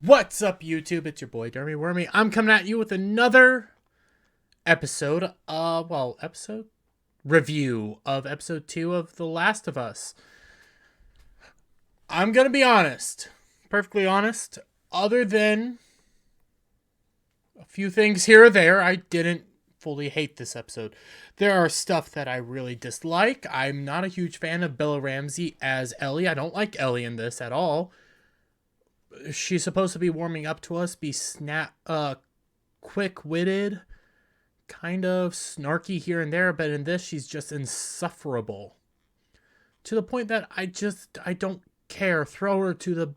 What's up, YouTube? It's your boy, Dermy Wormy. I'm coming at you with another episode, episode review of episode 2 of The Last of Us. I'm gonna be honest, perfectly honest, other than a few things here or there, I didn't fully hate this episode. There are stuff that I really dislike. I'm not a huge fan of Bella Ramsey as Ellie. I don't like Ellie in this at all. She's supposed to be warming up to us, be quick-witted, kind of snarky here and there, but in this she's just insufferable. To the point that I don't care. Throw her to the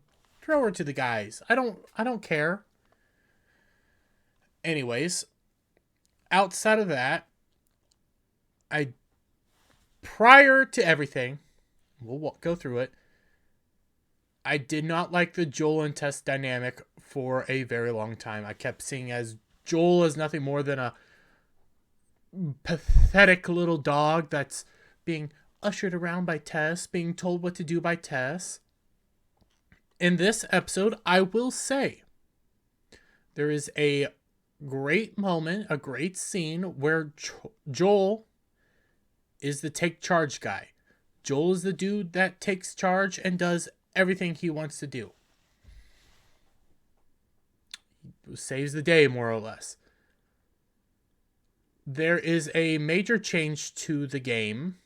guys. I don't care. Anyways, outside of that, prior to everything, we'll go through it, I did not like the Joel and Tess dynamic for a very long time. I kept seeing as Joel as nothing more than a pathetic little dog that's being ushered around by Tess, being told what to do by Tess. In this episode, I will say, there is a great moment, a great scene where Joel is the take charge guy. Joel is the dude that takes charge and does everything he wants to do. He saves the day, more or less. There is a major change to the game,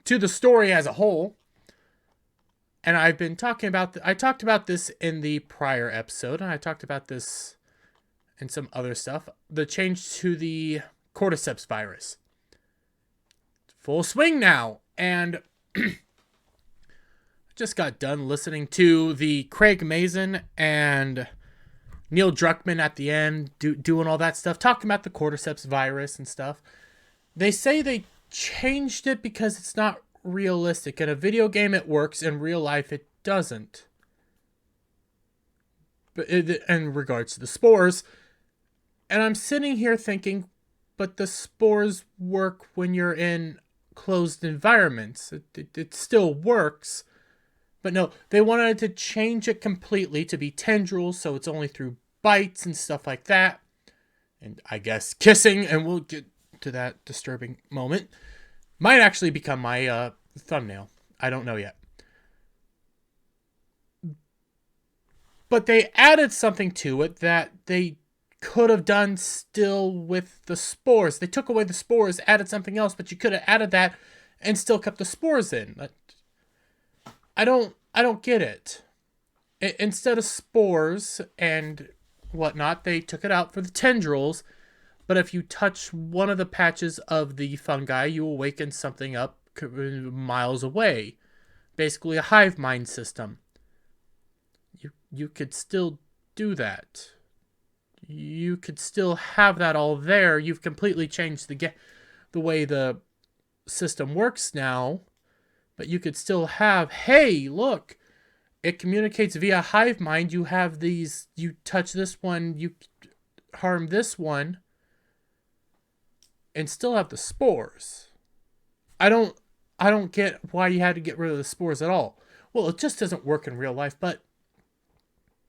to the story as a whole. And I've been talking about, I talked about this in the prior episode, and I talked about this in some other stuff. The change to the cordyceps virus. Full swing now. And just got done listening to the Craig Mazin and Neil Druckmann at the end doing all that stuff, talking about the cordyceps virus and stuff. They say they changed it because it's not realistic. In a video game it works, in real life it doesn't. But in regards to the spores, and I'm sitting here thinking, but the spores work when you're in closed environments. It still works. But no, they wanted to change it completely to be tendrils, so it's only through bites and stuff like that. And I guess kissing, and we'll get to that disturbing moment. Might actually become my thumbnail. I don't know yet. But they added something to it that they could have done still with the spores. They took away the spores, added something else, but you could have added that and still kept the spores in. I don't get it. Instead of spores and whatnot, they took it out for the tendrils. But if you touch one of the patches of the fungi, you awaken something up miles away. Basically a hive mind system. You could still do that. You could still have that all there. You've completely changed the way the system works now. But you could still have, hey, look, it communicates via hive mind. You have these, you touch this one, you harm this one, and still have the spores. I don't get why you had to get rid of the spores at all. Well, it just doesn't work in real life, but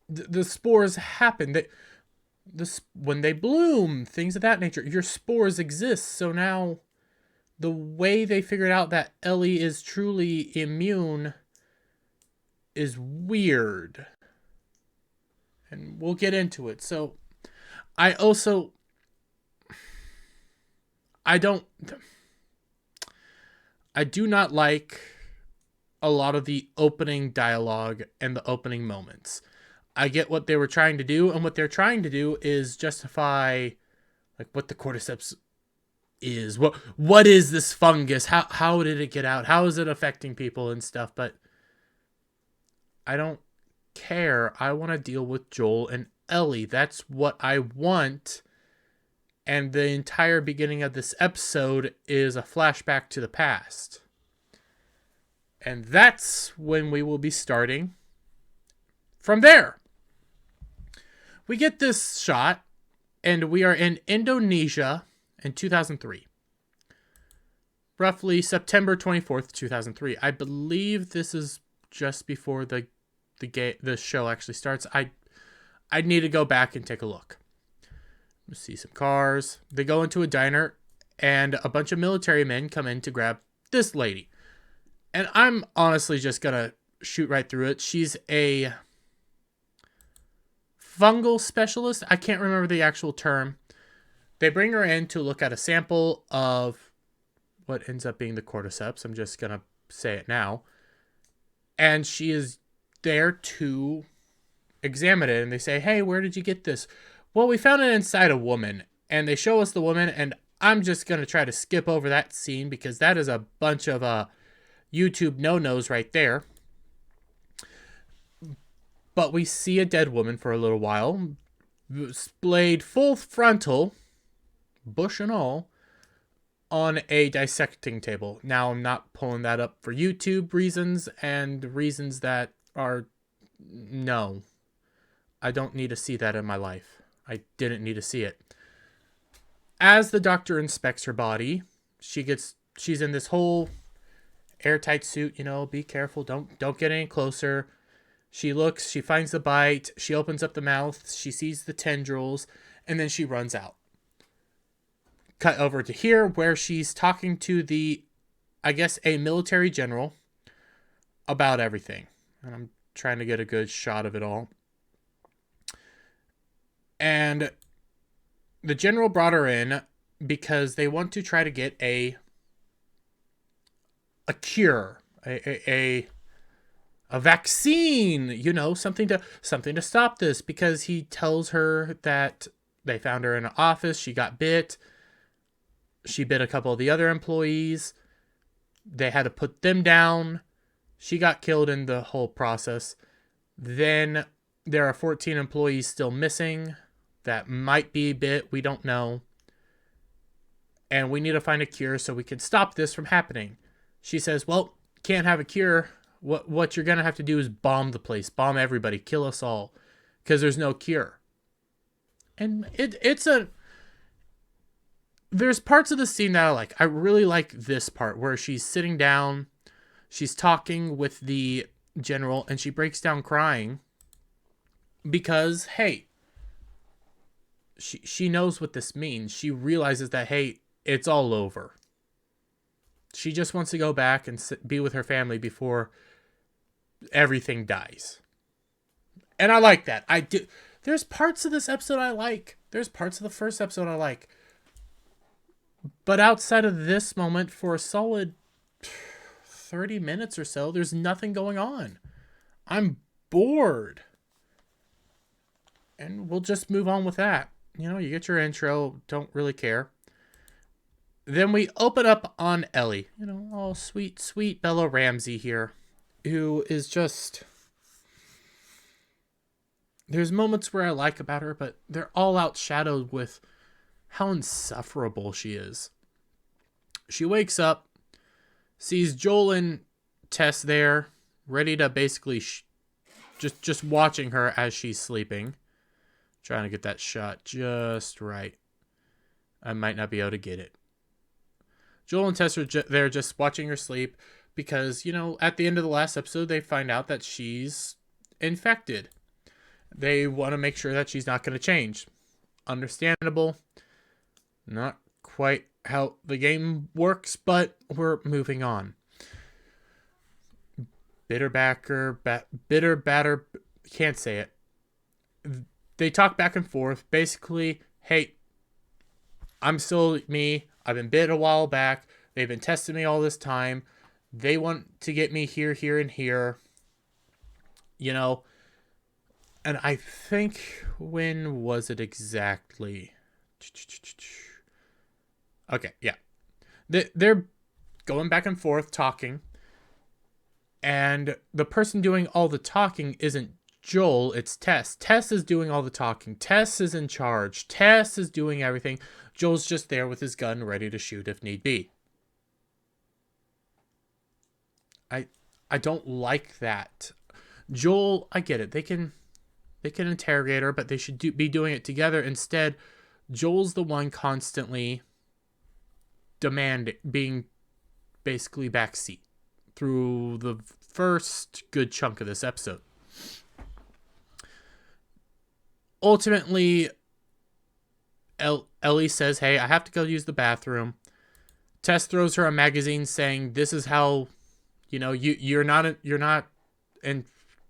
the spores happen. When they bloom, things of that nature, your spores exist. So now the way they figured out that Ellie is truly immune is weird. And we'll get into it. So, I do not like a lot of the opening dialogue and the opening moments. I get what they were trying to do, and what they're trying to do is justify like what the cordyceps is. What is this fungus? How did it get out? How is it affecting people and stuff? But I don't care. I want to deal with Joel and Ellie. That's what I want. And the entire beginning of this episode is a flashback to the past. And that's when we will be starting from there. We get this shot, and we are in Indonesia in 2003. Roughly September 24th, 2003. I believe this is just before the show actually starts. I need to go back and take a look. See some cars. They go into a diner, and a bunch of military men come in to grab this lady. And I'm honestly just going to shoot right through it. She's a fungal specialist. I can't remember the actual term. They bring her in to look at a sample of what ends up being the cordyceps. I'm just going to say it now. And she is there to examine it. And they say, hey, where did you get this? Well, we found it inside a woman. And they show us the woman. And I'm just going to try to skip over that scene because that is a bunch of YouTube no-nos right there. But we see a dead woman for a little while, displayed full frontal, bush and all, on a dissecting table. Now, I'm not pulling that up for YouTube reasons and reasons that are, no. I don't need to see that in my life. I didn't need to see it. As the doctor inspects her body, she's in this whole airtight suit, be careful, don't get any closer. She looks, she finds the bite, she opens up the mouth, she sees the tendrils, and then she runs out. Cut over to here where she's talking to a military general about everything. And I'm trying to get a good shot of it all. And the general brought her in because they want to try to get a cure, a vaccine, something to stop this, because he tells her that they found her in an office. She got bit. She bit a couple of the other employees. They had to put them down. She got killed in the whole process. Then there are 14 employees still missing that might be bit. We don't know. And we need to find a cure so we can stop this from happening. She says, well, can't have a cure. What you're going to have to do is bomb the place. Bomb everybody. Kill us all. Because there's no cure. And there's parts of the scene that I like. I really like this part where she's sitting down. She's talking with the general. And she breaks down crying. Because, hey, she knows what this means. She realizes that, hey, it's all over. She just wants to go back and be with her family before everything dies. And I like that. I do. There's parts of this episode I like. There's parts of the first episode I like. But outside of this moment, for a solid 30 minutes or so, there's nothing going on. I'm bored. And we'll just move on with that. You get your intro. Don't really care. Then we open up on Ellie. Oh, sweet, sweet Bella Ramsey here. Who is just... There's moments where I like about her, but they're all outshadowed with how insufferable she is. She wakes up, sees Joel and Tess there, ready to basically just watching her as she's sleeping. Trying to get that shot just right. I might not be able to get it. Joel and Tess are there just watching her sleep because, at the end of the last episode, they find out that she's infected. They want to make sure that she's not going to change. Understandable. Not quite how the game works, but we're moving on. Bitter batter, can't say it. They talk back and forth. Basically, hey, I'm still me. I've been bit a while back. They've been testing me all this time. They want to get me here, here, and here. And I think, when was it exactly? Okay, yeah. They're going back and forth talking. And the person doing all the talking isn't Joel, it's Tess. Tess is doing all the talking. Tess is in charge. Tess is doing everything. Joel's just there with his gun ready to shoot if need be. I don't like that. Joel, I get it. They can interrogate her, but they should be doing it together. Instead, Joel's the one constantly being basically backseat through the first good chunk of this episode. Ultimately, Ellie says, hey, I have to go use the bathroom. Tess throws her a magazine saying, this is how, you're not in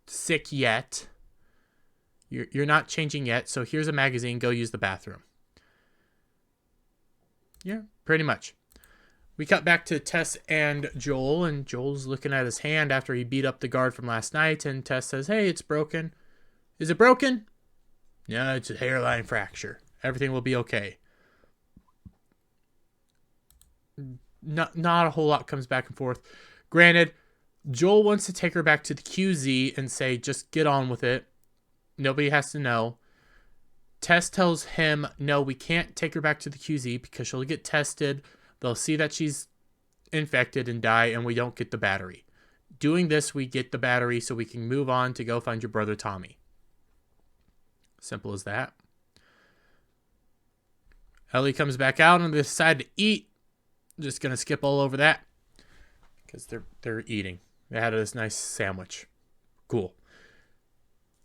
sick yet. You're not changing yet, so here's a magazine, go use the bathroom. Yeah, pretty much. We cut back to Tess and Joel, and Joel's looking at his hand after he beat up the guard from last night, and Tess says, hey, it's broken. Is it broken? No, it's a hairline fracture. Everything will be okay. Not a whole lot comes back and forth. Granted, Joel wants to take her back to the QZ and say, just get on with it. Nobody has to know. Tess tells him, no, we can't take her back to the QZ because she'll get tested. They'll see that she's infected and die, and we don't get the battery. Doing this, we get the battery so we can move on to go find your brother Tommy. Simple as that. Ellie comes back out and they decide to eat. Just going to skip all over that because they're eating. They had this nice sandwich. Cool.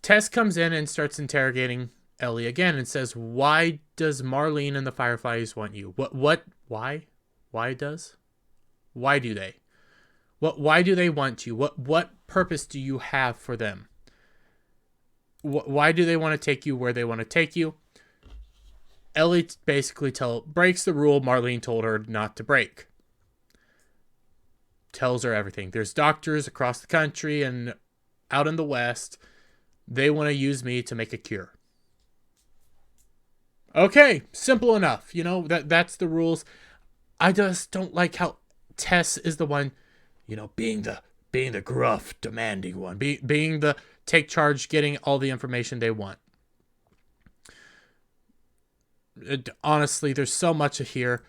Tess comes in and starts interrogating Ellie again and says, why does Marlene and the Fireflies want you? Why? Why do they? Why do they want you? What purpose do you have for them? Why do they want to take you where they want to take you? Ellie basically breaks the rule Marlene told her not to break. Tells her everything. There's doctors across the country and out in the West. They want to use me to make a cure. Okay, simple enough. That's the rules. I just don't like how Tess is the one, being the gruff, demanding one, being the take charge, getting all the information they want. Honestly, there's so much here.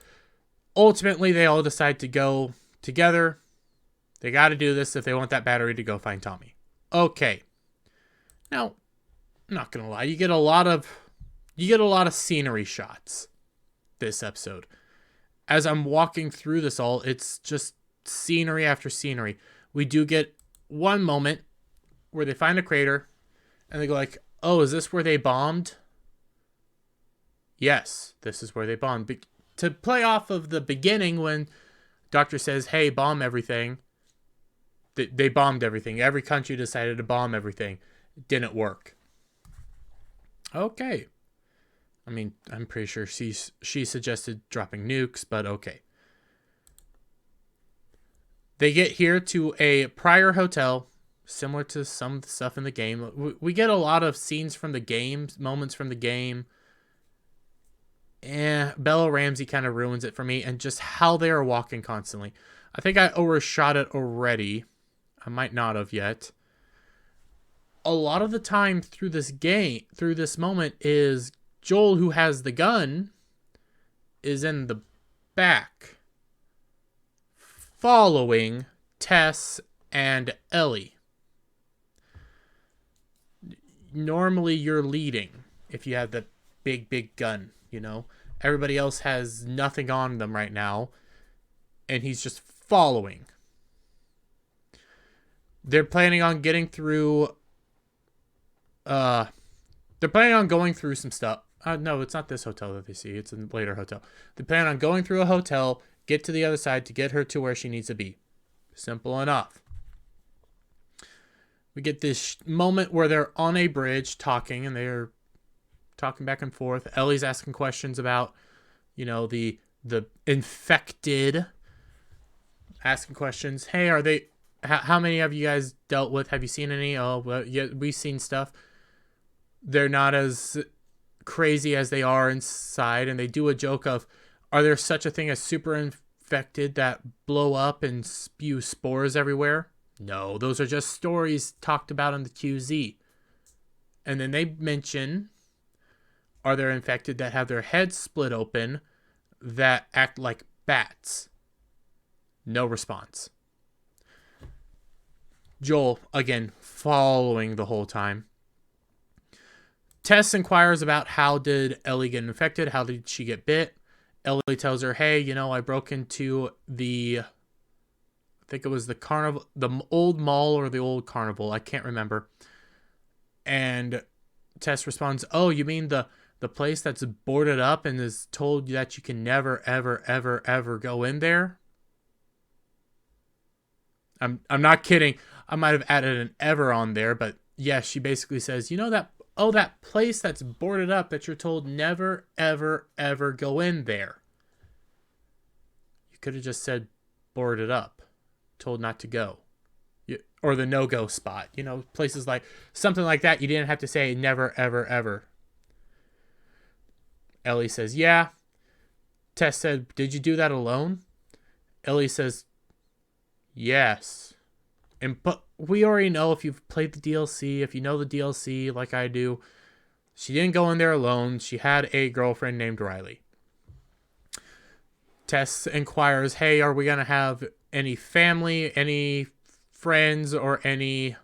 Ultimately, they all decide to go together. They got to do this if they want that battery to go find Tommy. Okay. Now, I'm not gonna lie, you get a lot of scenery shots this episode. As I'm walking through this all, it's just scenery after scenery. We do get one moment where they find a crater and they go like, oh, is this where they bombed? Yes, this is where they bombed. To play off of the beginning when Doctor says, hey, bomb everything. They bombed everything. Every country decided to bomb everything. It didn't work. Okay. I mean, I'm pretty sure she suggested dropping nukes, but okay. They get here to a prior hotel, similar to some stuff in the game. We get a lot of scenes from the game, moments from the game. Bella Ramsey kind of ruins it for me, and just how they are walking constantly. I think I overshot it already. I might not have yet. A lot of the time through this moment, is Joel, who has the gun, is in the back, following Tess and Ellie. Normally, you're leading if you have the big gun, Everybody else has nothing on them right now, and he's just following. They're planning on getting through... they're planning on going through some stuff. No, it's not this hotel that they see. It's a later hotel. They plan on going through a hotel, get to the other side to get her to where she needs to be. Simple enough. We get this moment where they're on a bridge talking, and they're talking back and forth. Ellie's asking questions about, the infected. Asking questions. Hey, are they... How many have you guys dealt with? Have you seen any? Oh, well, yeah, we've seen stuff. They're not as crazy as they are inside, and they do a joke of, are there such a thing as super infected that blow up and spew spores everywhere? No, those are just stories talked about in the QZ. And then they mention, are there infected that have their heads split open that act like bats? No response. Joel, again, following the whole time. Tess inquires about how did Ellie get infected? How did she get bit? Ellie tells her, hey, I broke into I think it was the carnival, the old mall or the old carnival. I can't remember. And Tess responds, "Oh, you mean the place that's boarded up and is told that you can never, ever, ever, ever go in there?" I'm not kidding. I might have added an ever on there, but yeah, she basically says, you know that, oh, that place that's boarded up that you're told never, ever, ever go in there. You could have just said boarded up, told not to go. Or the no-go spot. Places like something like that. You didn't have to say never, ever, ever. Ellie says, yeah. Tess said, did you do that alone? Ellie says, yes. But we already know, if you've played the DLC, if you know the DLC like I do, she didn't go in there alone. She had a girlfriend named Riley. Tess inquires, hey, are we going to have any family, any friends, or any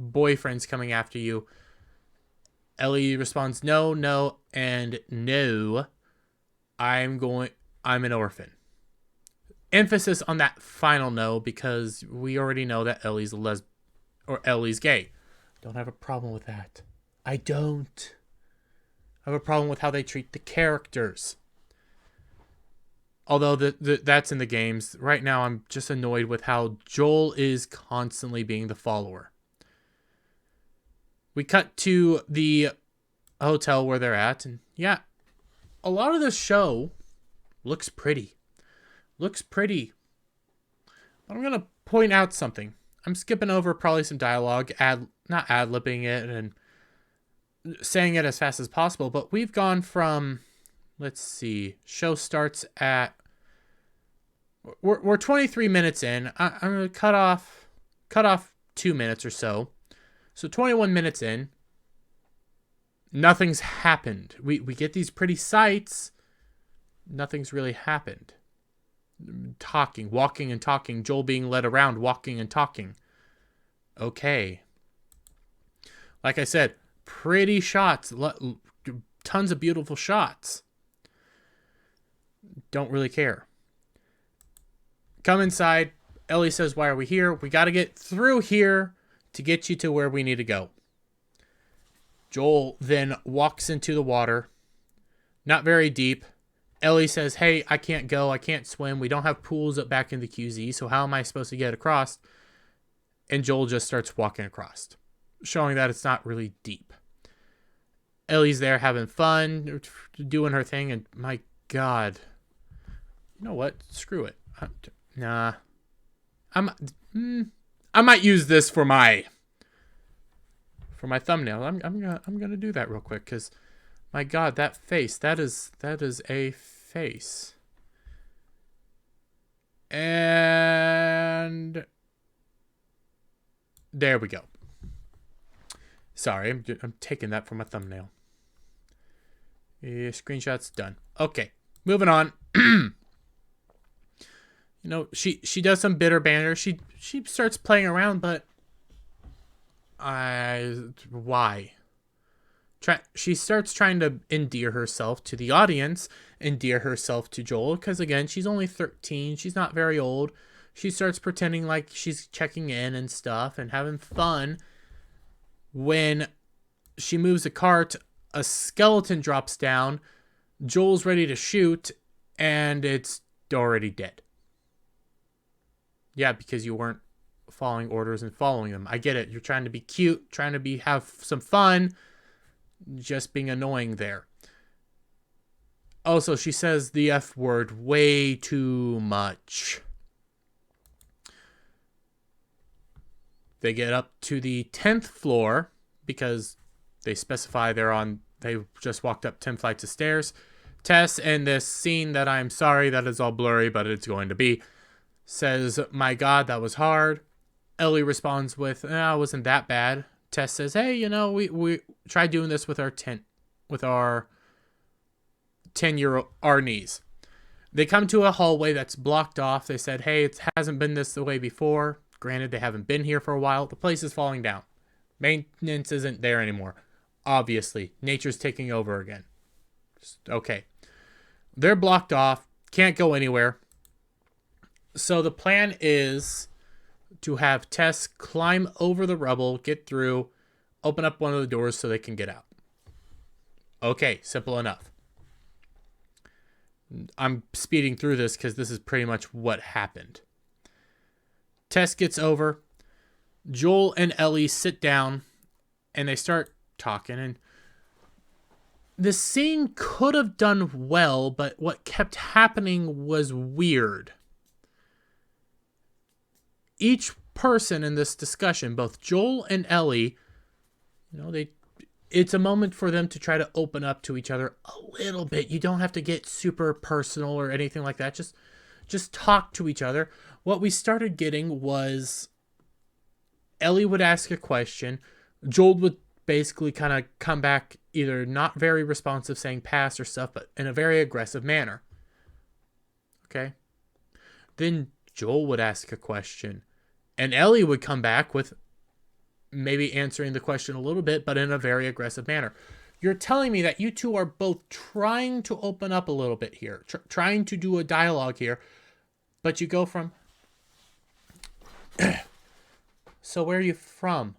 boyfriends coming after you? Ellie responds, no, no, and no. I'm an orphan. Emphasis on that final no, because we already know that Ellie's Ellie's gay. Don't have a problem with that. I don't. I have a problem with how they treat the characters. Although that's in the games. Right now, I'm just annoyed with how Joel is constantly being the follower. We cut to the hotel where they're at, and yeah, a lot of this show looks pretty. Looks pretty. I'm going to point out something. I'm skipping over probably some dialogue, not ad-libbing it and saying it as fast as possible, but we've gone from, let's see, show starts at, we're 23 minutes in. I'm going to cut off 2 minutes or so. So 21 minutes in, nothing's happened. We get these pretty sights. Nothing's really happened. Talking, walking and talking. Joel being led around, walking and talking. Okay. Like I said, pretty shots. Tons of beautiful shots. Don't really care. Come inside. Ellie says, why are we here? We got to get through here to get you to where we need to go. Joel then walks into the water. Not very deep. Ellie says, hey, I can't go. I can't swim. We don't have pools up back in the QZ, so how am I supposed to get across? And Joel just starts walking across, showing that it's not really deep. Ellie's there having fun, doing her thing, and my God. You know what? Screw it. Nah. I might use this for my thumbnail. I'm gonna do that real quick, because my God, that face, that is a face. And there we go. Sorry, I'm taking that from my thumbnail. Screenshot's done. Okay, moving on. She does some bitter banter. She starts playing around, but why? She starts trying to endear herself to the audience, endear herself to Joel, because again, she's only 13. She's not very old. She starts pretending like she's checking in and stuff and having fun. When she moves a cart, a skeleton drops down. Joel's ready to shoot, and it's already dead. Yeah, because you weren't following orders and following them. I get it. You're trying to be cute, trying to have some fun, just being annoying there. Also, she says the F word way too much. They get up to the 10th floor because they specify they just walked up 10 flights of stairs. Tess, in this scene that I'm sorry that is all blurry, but it's going to be, says, my God, that was hard. Ellie responds with, it wasn't that bad. Tess says, hey, we tried doing this with our 10-year-old, our knees. They come to a hallway that's blocked off. They said, hey, it hasn't been this way before. Granted, they haven't been here for a while. The place is falling down. Maintenance isn't there anymore. Obviously, nature's taking over again. Okay. They're blocked off. Can't go anywhere. So the plan is to have Tess climb over the rubble, get through, open up one of the doors so they can get out. Okay, simple enough. I'm speeding through this because this is pretty much what happened. Tess gets over. Joel and Ellie sit down and they start talking. And the scene could have done well, but what kept happening was weird. Each person in this discussion, both Joel and Ellie, it's a moment for them to try to open up to each other a little bit. You don't have to get super personal or anything like that. Just talk to each other. What we started getting was Ellie would ask a question. Joel would basically kind of come back either not very responsive, saying pass or stuff, but in a very aggressive manner. Okay? Then Joel would ask a question, and Ellie would come back with maybe answering the question a little bit, but in a very aggressive manner. You're telling me that you two are both trying to open up a little bit here, trying to do a dialogue here, but you go from, so where are you from?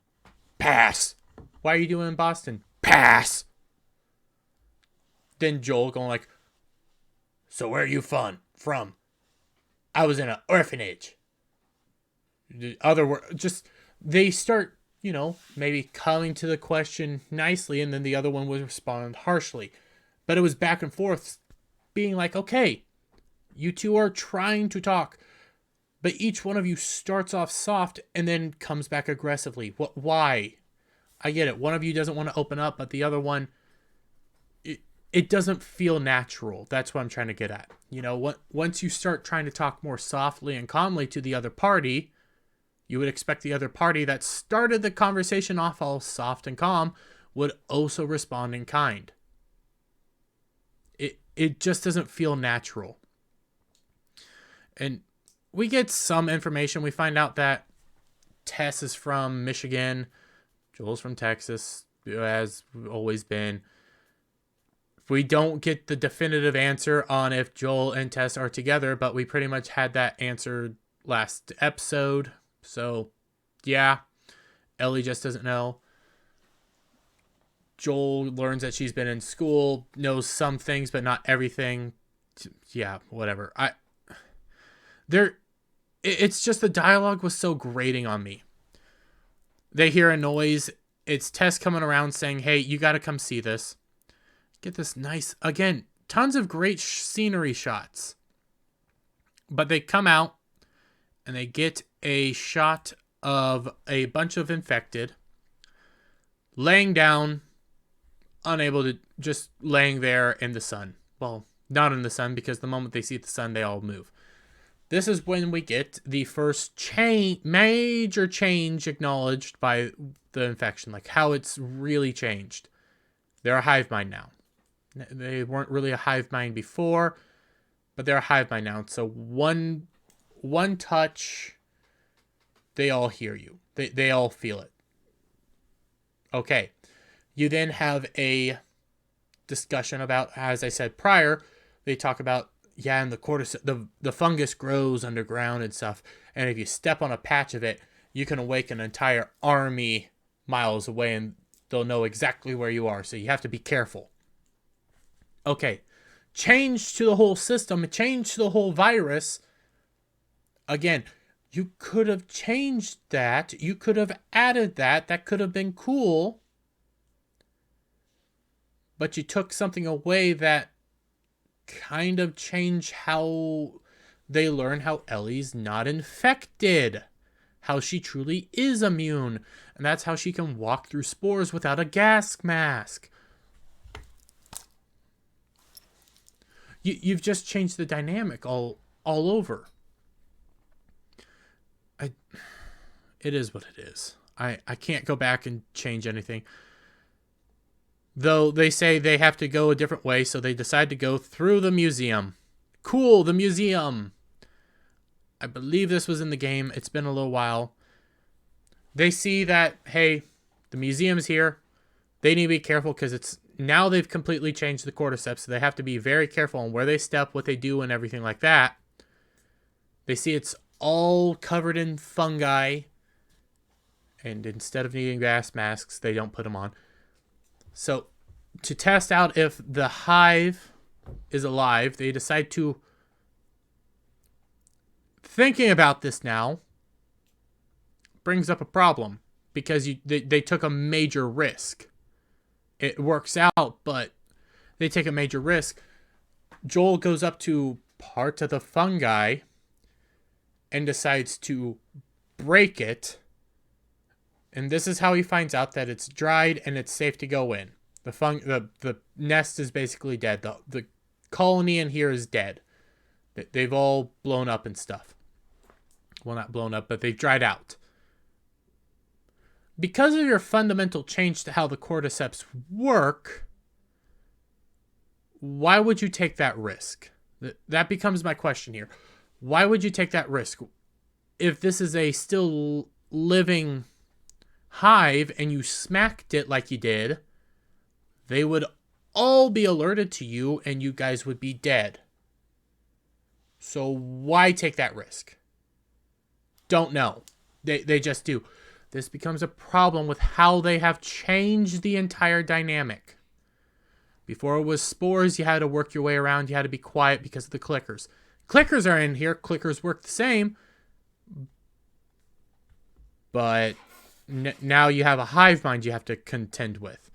Pass. Why are you doing in Boston? Pass. Then Joel going like, so where are you from? I was in an orphanage. The other word, just they start, maybe coming to the question nicely, and then the other one would respond harshly. But it was back and forth, being like, okay, you two are trying to talk, but each one of you starts off soft and then comes back aggressively. Why? I get it. One of you doesn't want to open up, but the other one, it doesn't feel natural. That's what I'm trying to get at. Once you start trying to talk more softly and calmly to the other party, you would expect the other party that started the conversation off all soft and calm would also respond in kind. It just doesn't feel natural. And we get some information. We find out that Tess is from Michigan. Joel's from Texas, has always been. We don't get the definitive answer on if Joel and Tess are together, but we pretty much had that answer last episode. So, yeah, Ellie just doesn't know. Joel learns that she's been in school, knows some things, but not everything. Yeah, whatever. It's just the dialogue was so grating on me. They hear a noise. It's Tess coming around saying, hey, you got to come see this. Get this nice, again, tons of great scenery shots. But they come out and they get a shot of a bunch of infected laying down, unable to, just laying there in the sun. Well, not in the sun, because the moment they see the sun, they all move. This is when we get the first major change acknowledged by the infection, like how it's really changed. They're a hive mind now. They weren't really a hive mind before, but they're a hive mind now. So one touch, they all hear you. They all feel it. Okay. You then have a discussion about, as I said prior, they talk about, yeah, and the fungus grows underground and stuff. And if you step on a patch of it, you can awake an entire army miles away and they'll know exactly where you are. So you have to be careful. Okay. Change to the whole system, change to the whole virus. Again, you could have changed that. You could have added that. That could have been cool. But you took something away that kind of changed how they learn how Ellie's not infected. How she truly is immune. And that's how she can walk through spores without a gas mask. You've just changed the dynamic all over. It is what it is. I can't go back and change anything. Though they say they have to go a different way, so they decide to go through the museum. Cool, the museum. I believe this was in the game. It's been a little while. They see that, hey, the museum's here. They need to be careful because now they've completely changed the cordyceps, so they have to be very careful on where they step, what they do, and everything like that. They see it's all covered in fungi, and instead of needing gas masks, they don't put them on. So to test out if the hive is alive, they decide to, thinking about this now brings up a problem, because they took a major risk. It works out, but they take a major risk. Joel goes up to part of the fungi and decides to break it. And this is how he finds out that it's dried and it's safe to go in. The nest is basically dead. The colony in here is dead. They've all blown up and stuff. Well, not blown up, but they've dried out. Because of your fundamental change to how the cordyceps work, why would you take that risk? That becomes my question here. Why would you take that risk? If this is a still living hive and you smacked it like you did, they would all be alerted to you and you guys would be dead. So why take that risk? Don't know. They just do. This becomes a problem with how they have changed the entire dynamic. Before it was spores, you had to work your way around. You had to be quiet because of the clickers. Clickers are in here. Clickers work the same. But now you have a hive mind you have to contend with.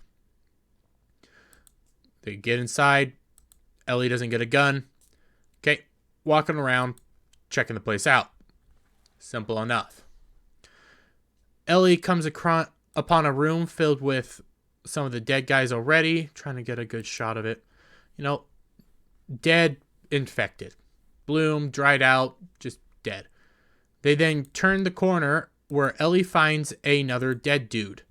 They get inside. Ellie doesn't get a gun. Okay, walking around, checking the place out. Simple enough. Ellie comes upon a room filled with some of the dead guys already, trying to get a good shot of it. You know, dead, infected. Bloom, dried out, just dead. They then turn the corner where Ellie finds another dead dude.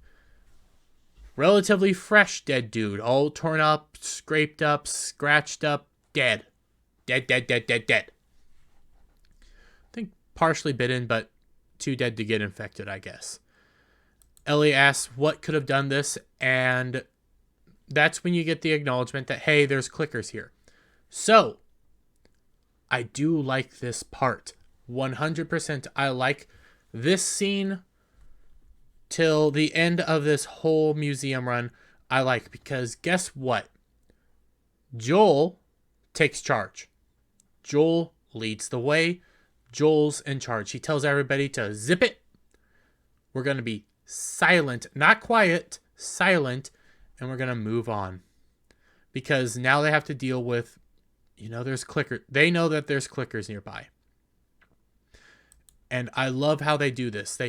Relatively fresh dead dude, all torn up, scraped up, scratched up, dead. Dead. I think partially bitten, but too dead to get infected, I guess. Ellie asks what could have done this, and that's when you get the acknowledgement that, hey, there's clickers here. So, I do like this part. 100% I like this scene till the end of this whole museum run. I like, because guess what? Joel takes charge. Joel leads the way. Joel's in charge. He tells everybody to zip it. We're going to be silent, not quiet, silent, and we're going to move on. Because now they have to deal with, there's clickers. They know that there's clickers nearby. And I love how they do this.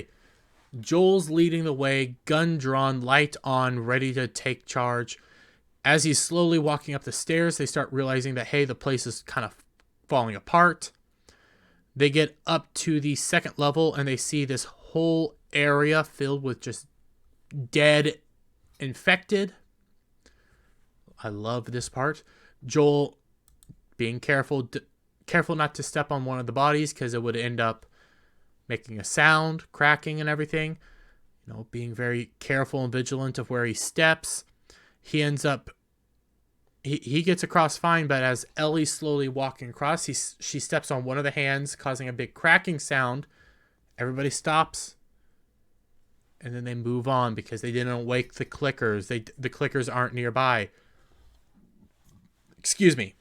Joel's leading the way, gun drawn, light on, ready to take charge. As he's slowly walking up the stairs, they start realizing that, hey, the place is kind of falling apart. They get up to the second level and they see this whole area filled with just dead, infected. I love this part. Joel being careful not to step on one of the bodies because it would end up making a sound, cracking and everything. Being very careful and vigilant of where he steps. He ends up, he gets across fine, but as Ellie's slowly walking across, she steps on one of the hands, causing a big cracking sound. Everybody stops. And then they move on because they didn't wake the clickers. The clickers aren't nearby. Excuse me.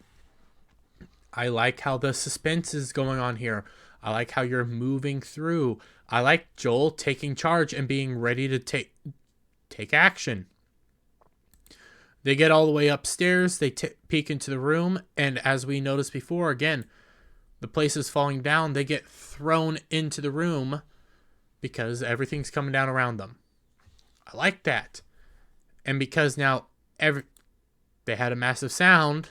I like how the suspense is going on here. I like how you're moving through. I like Joel taking charge and being ready to take action. They get all the way upstairs. They peek into the room. And as we noticed before, again, the place is falling down. They get thrown into the room because everything's coming down around them. I like that. And because now they had a massive sound,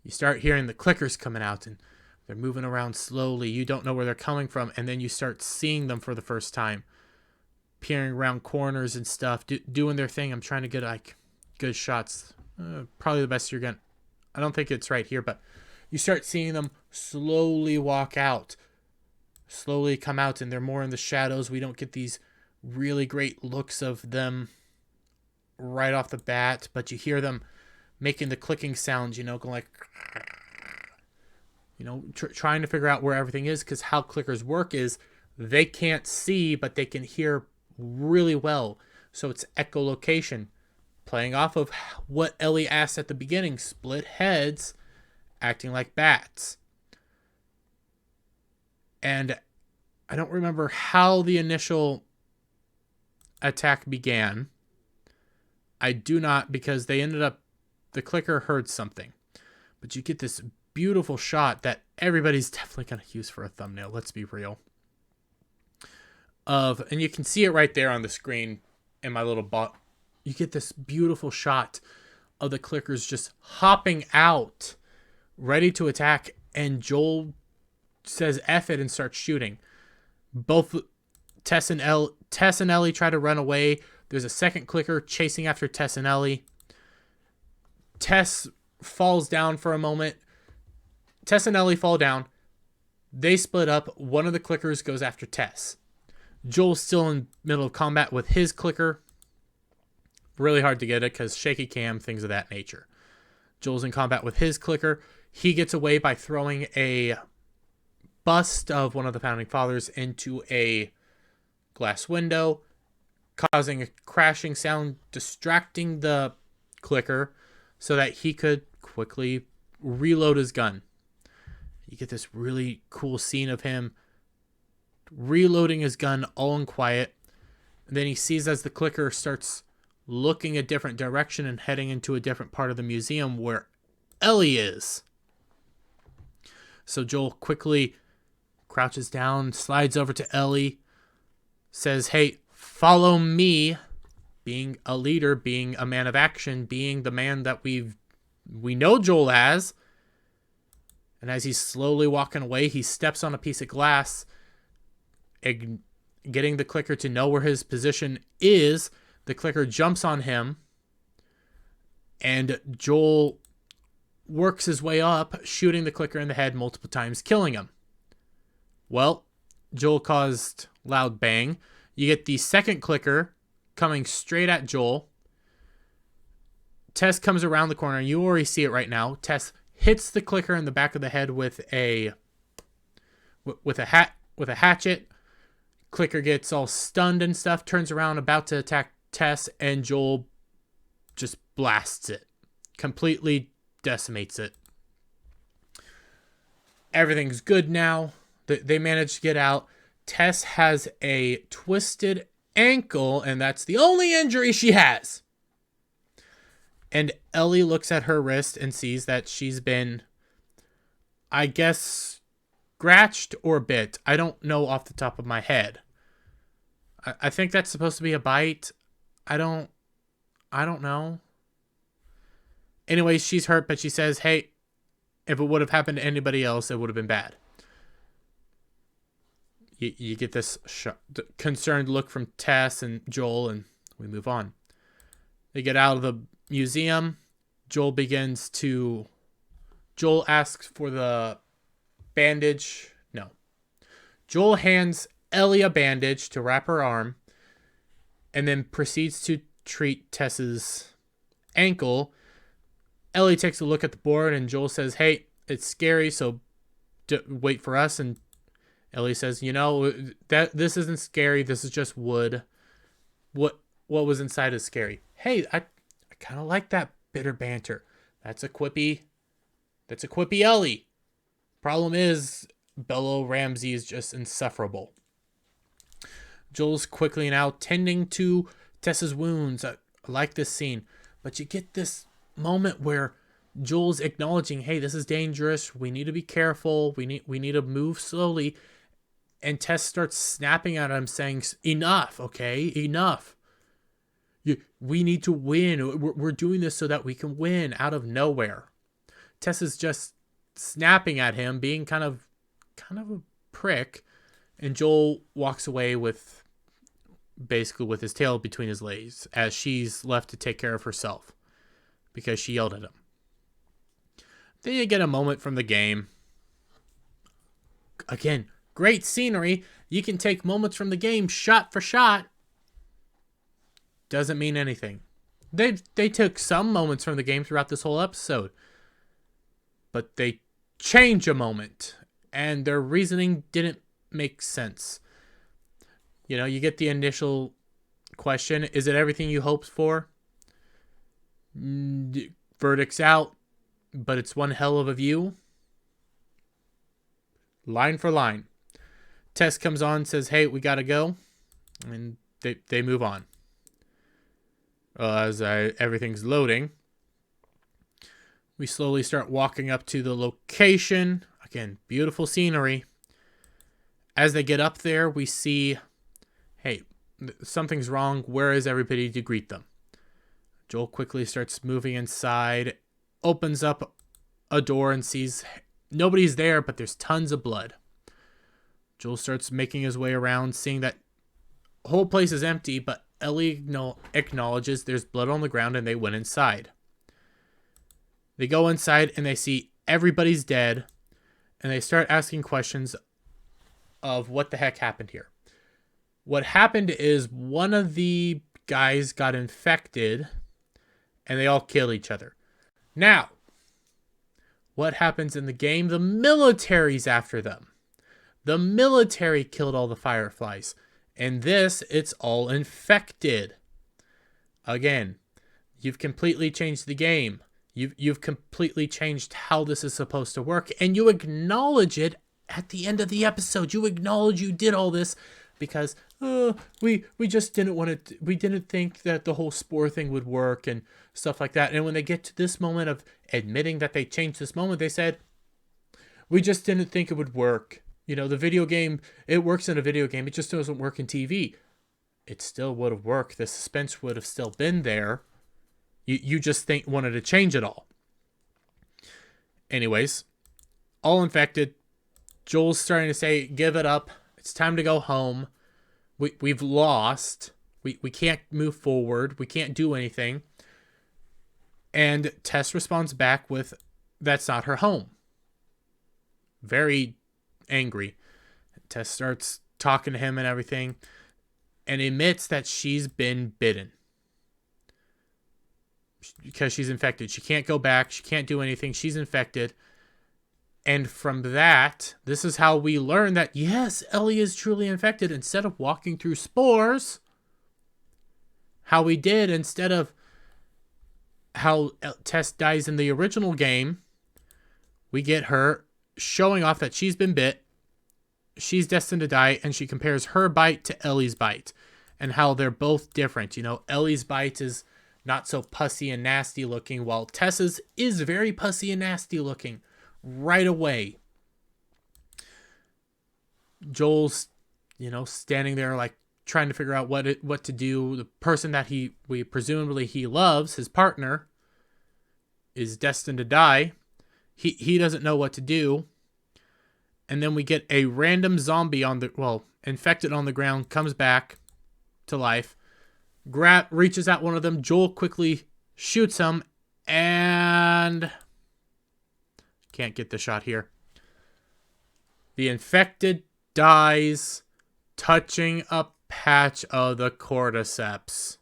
you start hearing the clickers coming out and they're moving around slowly. You don't know where they're coming from. And then you start seeing them for the first time. Peering around corners and stuff. Doing their thing. I'm trying to get good shots. Probably the best you're going to. I don't think it's right here. But you start seeing them slowly walk out. Slowly come out. And they're more in the shadows. We don't get these really great looks of them right off the bat. But you hear them making the clicking sounds. Going like... trying to figure out where everything is, because how clickers work is they can't see, but they can hear really well. So it's echolocation. playing off of what Ellie asked at the beginning, split heads, acting like bats. And I don't remember how the initial attack began. I do not, because they ended up, the clicker heard something. But you get this beautiful shot that everybody's definitely going to use for a thumbnail, let's be real. And you can see it right there on the screen in my little bot. You get this beautiful shot of the clickers just hopping out, ready to attack, and Joel says F it and starts shooting. Both Tess and Ellie try to run away. There's a second clicker chasing after Tess and Ellie. Tess falls down for a moment. Tess and Ellie fall down. They split up. One of the clickers goes after Tess. Joel's still in middle of combat with his clicker. Really hard to get it because shaky cam, things of that nature. Joel's in combat with his clicker. He gets away by throwing a bust of one of the founding fathers into a glass window, causing a crashing sound, distracting the clicker so that he could quickly reload his gun. You get this really cool scene of him reloading his gun all in quiet. And then he sees as the clicker starts looking a different direction and heading into a different part of the museum where Ellie is. So Joel quickly crouches down, slides over to Ellie, says, hey, follow me, being a leader, being a man of action, being the man that we know Joel as. And as he's slowly walking away, he steps on a piece of glass, getting the clicker to know where his position is. The clicker jumps on him, and Joel works his way up, shooting the clicker in the head multiple times, killing him. Well, Joel caused loud bang. You get the second clicker coming straight at Joel. Tess comes around the corner. You already see it right now. Tess hits the clicker in the back of the head with a hatchet. Clicker gets all stunned and stuff, turns around, about to attack Tess, and Joel just blasts it. Completely decimates it. Everything's good now. They managed to get out. Tess has a twisted ankle, and that's the only injury she has. And Ellie looks at her wrist and sees that she's been, I guess, scratched or bit. I don't know off the top of my head. I think that's supposed to be a bite. I don't know. Anyways, she's hurt, but she says, hey, if it would have happened to anybody else, it would have been bad. You get this concerned look from Tess and Joel, and we move on. They get out of the museum. Joel asks for the bandage. No. Joel hands Ellie a bandage to wrap her arm, and then proceeds to treat Tess's ankle. Ellie takes a look at the board, and Joel says, hey, it's scary, so wait for us. And Ellie says, that this isn't scary. This is just wood. What was inside is scary. Hey, I kind of like that bitter banter. That's a quippy Ellie. Problem is, Bella Ramsey is just insufferable. Joel's quickly now tending to Tess's wounds. I like this scene. But you get this moment where Joel's acknowledging, hey, this is dangerous. We need to be careful. We need to move slowly. And Tess starts snapping at him, saying, enough, okay? Enough. We need to win. We're doing this so that we can win out of nowhere. Tess is just snapping at him, being kind of a prick. And Joel walks away with his tail between his legs as she's left to take care of herself because she yelled at him. Then you get a moment from the game. Again, great scenery. You can take moments from the game shot for shot. Doesn't mean anything. They took some moments from the game throughout this whole episode. But they change a moment. And their reasoning didn't make sense. You get the initial question, is it everything you hoped for? Verdict's out, but it's one hell of a view. Line for line. Tess comes on, says, hey, we gotta go. And they move on. As everything's loading, we slowly start walking up to the location. Again, beautiful scenery. As they get up there, we see, hey, something's wrong. Where is everybody to greet them? Joel quickly starts moving inside, opens up a door and sees nobody's there, but there's tons of blood. Joel starts making his way around, seeing that the whole place is empty, but Ellie acknowledges there's blood on the ground, and they went inside. They go inside and they see everybody's dead, and they start asking questions of what the heck happened here. What happened is one of the guys got infected, and they all kill each other. Now, what happens in the game? The military's after them. The military killed all the Fireflies. In this, it's all infected. Again, you've completely changed the game. You've completely changed how this is supposed to work, and you acknowledge it at the end of the episode. You acknowledge you did all this because we just didn't want to. We didn't think that the whole spore thing would work and stuff like that. And when they get to this moment of admitting that they changed this moment, they said, we just didn't think it would work. You know, the video game, it works in a video game. It just doesn't work in TV. It still would have worked. The suspense would have still been there. You just wanted to change it all. Anyways, all infected. Joel's starting to say, give it up. It's time to go home. We've lost. We can't move forward. We can't do anything. And Tess responds back with, that's not her home. Very angry. Tess starts talking to him and everything, and admits that she's been bitten because she's infected. She can't go back. She can't do anything. She's infected. And from that, this is how we learn that, yes, Ellie is truly infected. Instead of walking through spores, how we did, instead of how Tess dies in the original game, we get her showing off that she's been bit, she's destined to die, and she compares her bite to Ellie's bite and how they're both different. You know, Ellie's bite is not so pussy and nasty looking, while Tess's is very pussy and nasty looking right away. Joel's, standing there like trying to figure out what to do. The person that we presumably he loves, his partner, is destined to die. He doesn't know what to do. And then we get a random zombie infected on the ground, comes back to life, reaches out one of them. Joel quickly shoots him, and can't get the shot here. The infected dies, touching a patch of the cordyceps.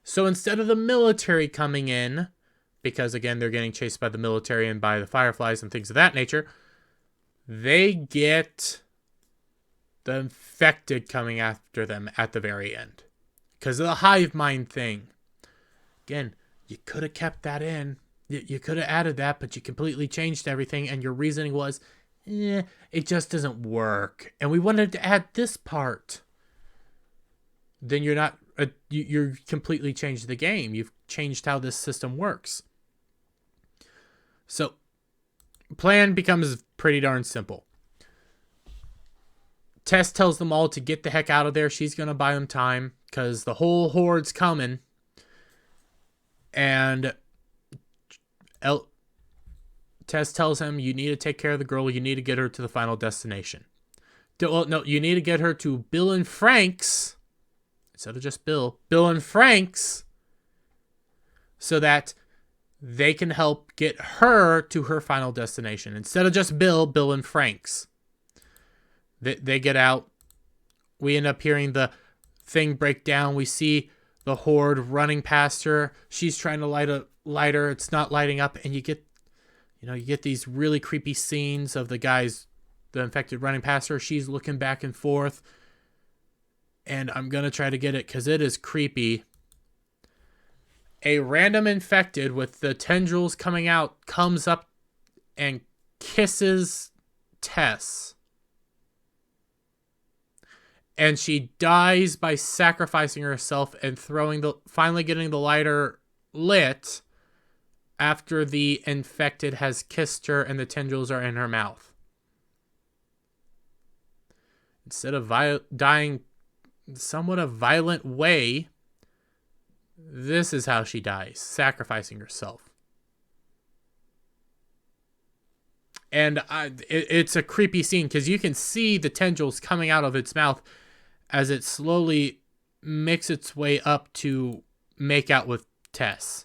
So instead of the military coming in, because again, they're getting chased by the military and by the Fireflies and things of that nature, they get the infected coming after them at the very end. Because of the hive mind thing. Again, you could have kept that in. You could have added that, but you completely changed everything, and your reasoning was, it just doesn't work. And we wanted to add this part. Then you're completely changed the game. You've changed how this system works. So, plan becomes pretty darn simple. Tess tells them all to get the heck out of there. She's going to buy them time because the whole horde's coming. And Tess tells him, you need to take care of the girl. You need to get her to the final destination. You need to get her to Bill and Frank's. Instead of just Bill and Frank's. So that they can help get her to her final destination. Instead of just Bill and Frank's. They get out. We end up hearing the thing break down. We see the horde running past her. She's trying to light a lighter. It's not lighting up. And you get these really creepy scenes of the infected running past her. She's looking back and forth. And I'm going to try to get it because it is creepy. A random infected with the tendrils coming out comes up and kisses Tess. And she dies by sacrificing herself and finally getting the lighter lit after the infected has kissed her and the tendrils are in her mouth. Instead of dying somewhat a violent way, this is how she dies, sacrificing herself. And it's a creepy scene because you can see the tendrils coming out of its mouth as it slowly makes its way up to make out with Tess.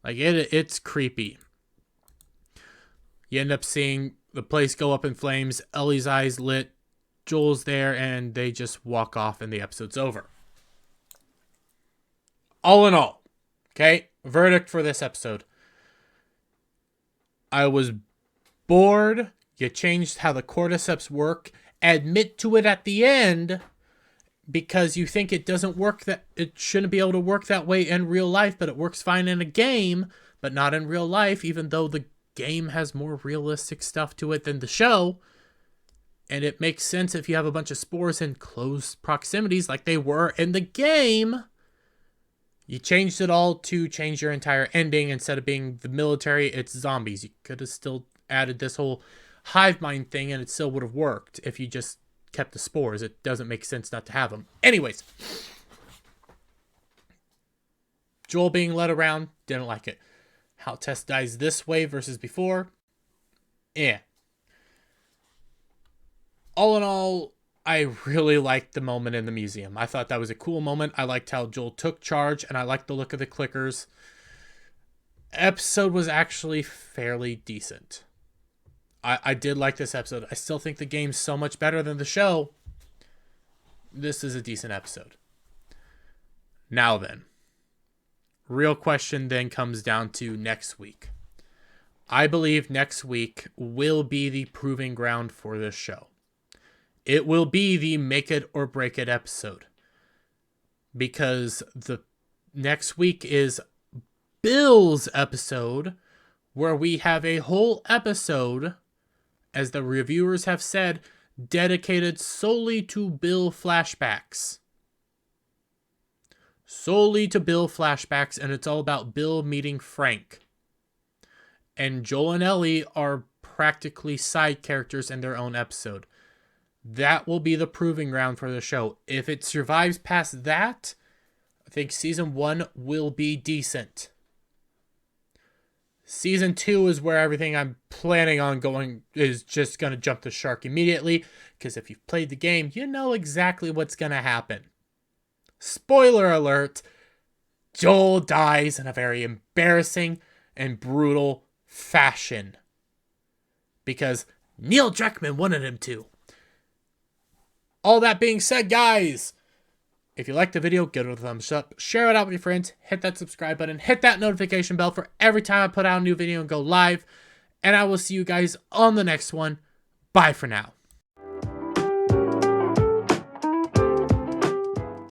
Like, it's creepy. You end up seeing the place go up in flames, Ellie's eyes lit, Joel's there, and they just walk off and the episode's over. All in all, okay, verdict for this episode. I was bored. You changed how the cordyceps work. Admit to it at the end because you think it doesn't work, that it shouldn't be able to work that way in real life, but it works fine in a game, but not in real life, even though the game has more realistic stuff to it than the show. And it makes sense if you have a bunch of spores in close proximities like they were in the game. You changed it all to change your entire ending. Instead of being the military, it's zombies. You could have still added this whole hive mind thing and it still would have worked if you just kept the spores. It doesn't make sense not to have them. Anyways, Joel being led around, didn't like it. How Tess dies this way versus before, all in all, I really liked the moment in the museum. I thought that was a cool moment. I liked how Joel took charge, and I liked the look of the clickers. Episode was actually fairly decent. I did like this episode. I still think the game's so much better than the show. This is a decent episode. Now then, real question then comes down to next week. I believe next week will be the proving ground for this show. It will be the make it or break it episode. Because the next week is Bill's episode, where we have a whole episode, as the reviewers have said, dedicated solely to Bill flashbacks. Solely to Bill flashbacks, and it's all about Bill meeting Frank. And Joel and Ellie are practically side characters in their own episode. That will be the proving ground for the show. If it survives past that, I think season 1 will be decent. Season 2 is where everything I'm planning on going is just going to jump the shark immediately. Because if you've played the game, you know exactly what's going to happen. Spoiler alert, Joel dies in a very embarrassing and brutal fashion. Because Neil Druckmann wanted him to. All that being said, guys, if you liked the video, give it a thumbs up, share it out with your friends, hit that subscribe button, hit that notification bell for every time I put out a new video and go live, and I will see you guys on the next one. Bye for now.